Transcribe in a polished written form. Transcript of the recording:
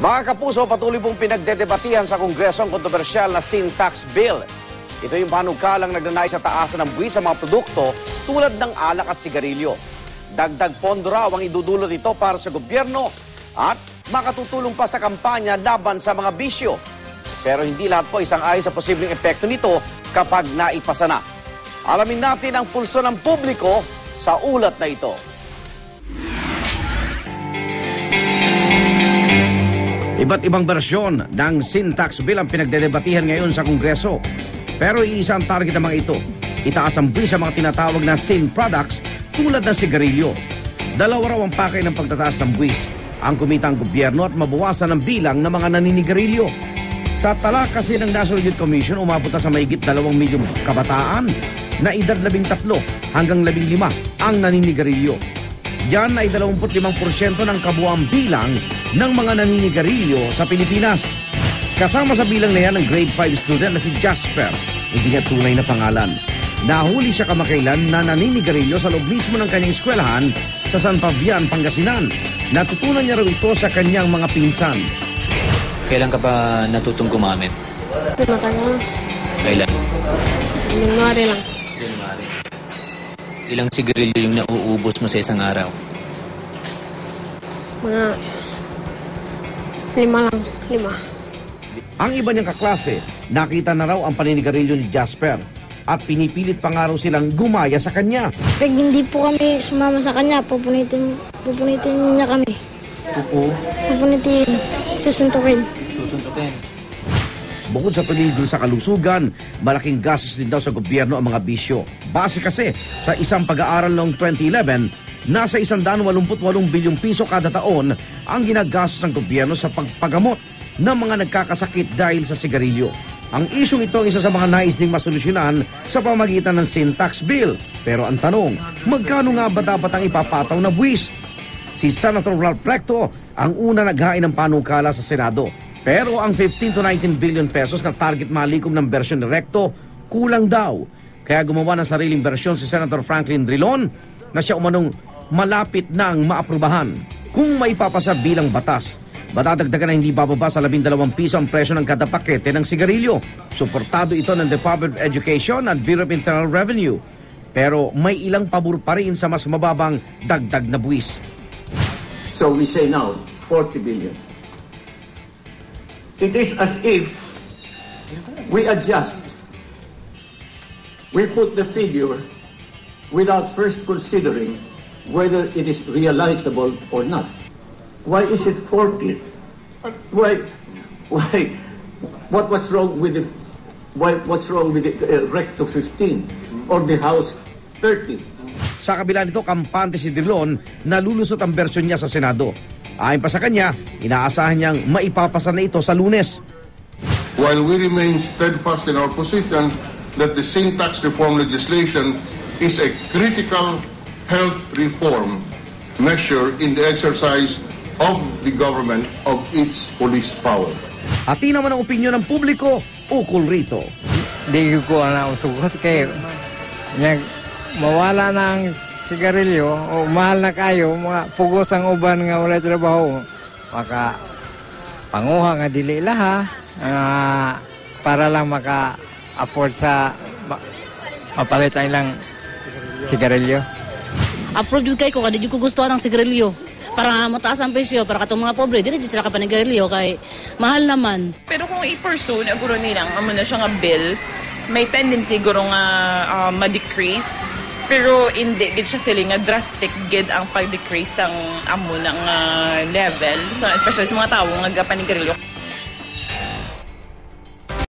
Mga kapuso, patuloy pong pinagdedebatihan sa Kongreso ang kontrobersyal na sin tax bill. Ito yung panukalang nagnanais sa taasan ng buwis sa mga produkto tulad ng alak at sigarilyo. Dagdag pondo raw ang idudulot ito para sa gobyerno at makatutulong pa sa kampanya laban sa mga bisyo. Pero hindi lahat po isang-ayon sa posibleng epekto nito kapag naipasa na. Alamin natin ang pulso ng publiko sa ulat na ito. Iba't ibang bersyon ng sin tax bill ang pinagdedebatihan ngayon sa Kongreso. Pero iisa ang target ng mga ito. Itaas ang buwis sa mga tinatawag na sin products tulad ng sigarilyo. Dalawa raw ang pakay ng pagtataas ng buwis. Ang kumita ang gobyerno at mabawasan ang bilang ng mga naninigarilyo. Sa tala kasi ng National Youth Commission, umabot na sa mahigit 2 milyong kabataan na edad 13 hanggang 15 ang naninigarilyo. Yan ay 25% ng kabuuang bilang ng mga naninigarilyo sa Pilipinas. Kasama sa bilang na yan ang grade 5 student na si Jasper, hindi niya tunay na pangalan. Nahuli siya kamakailan na naninigarilyo sa loob mismo ng kanyang eskwelahan sa San Fabian, Pangasinan. Natutunan niya raw ito sa kanyang mga pinsan. Kailan ka pa natutong gumamit? Matagal. Kailan? January lang. January. Ilang sigarilyo yung nauubos mo sa isang araw? Mga 5 lang. 5. Ang iba niyang kaklase, nakita na raw ang paninigarilyo ni Jasper at pinipilit pa nga raw silang gumaya sa kanya. Pag hindi po kami sumama sa kanya, pupunitin niya kami. Pupunitin. Susuntukin. Susuntukin. Bukod sa peligro sa kalusugan, malaking gastos din daw sa gobyerno ang mga bisyo. Base kasi sa isang pag-aaral noong 2011, nasa 188 bilyong piso kada taon ang ginagastos ng gobyerno sa pagpagamot ng mga nagkakasakit dahil sa sigarilyo. Ang isyong ito ang isa sa mga nais ding masolusyonan sa pamagitan ng sin tax bill. Pero ang tanong, magkano nga ba dapat ang ipapataw na buwis? Si Senator Ralph Recto ang una naghain ng panukala sa Senado. Pero ang 15 to 19 billion pesos na target malikom ng bersyon ni Recto, kulang daw. Kaya gumawa ng sariling bersyon si Senator Franklin Drilon na siya umanong malapit nang maaprubahan. Kung maipapasa bilang batas, matadagdagan na hindi bababa sa 12 piso ang presyo ng kada pakete ng sigarilyo. Suportado ito ng Department of Education at Bureau of Internal Revenue. Pero may ilang pabor pa rin sa mas mababang dagdag na buwis. So we say now, 40 billion. It is as if we adjust. We put the figure without first considering whether it is realizable or not. Why is it 40? Why? What was wrong with the Recto 15 or the House 30? Sa kabila nito, kampante si Drilon na lulusot ang bersyon niya sa Senado. Ayon pa sa kanya, inaasahan niyang maipapasa na ito sa Lunes. While we remain steadfast in our position that the sin tax reform legislation is a critical health reform measure in the exercise of the government of its police power. Hati naman ang opinyon ng publiko ukol rito. Di ko na usugot kay mawala ng sigarilyo o mahal na kayo, mga pugos ang uban nga wala trabaho. Maka panguha nga dili laha para lang maka-afford sa mapalitan lang sigarilyo. Approve kayo ko, kada ko gusto ng sigarilyo. Para mataas ang presyo, para katong mga pobre, dili sila ka panigarilyo kay mahal naman. Pero kung i-pursue na guro nilang amo na siya nga bill, may tendency guro nga ma-decrease. Pero hindi gid siya sila nga drastic gid ang pag-decrease ang amo ng level, so especially sa mga tawo nga panigarilyo.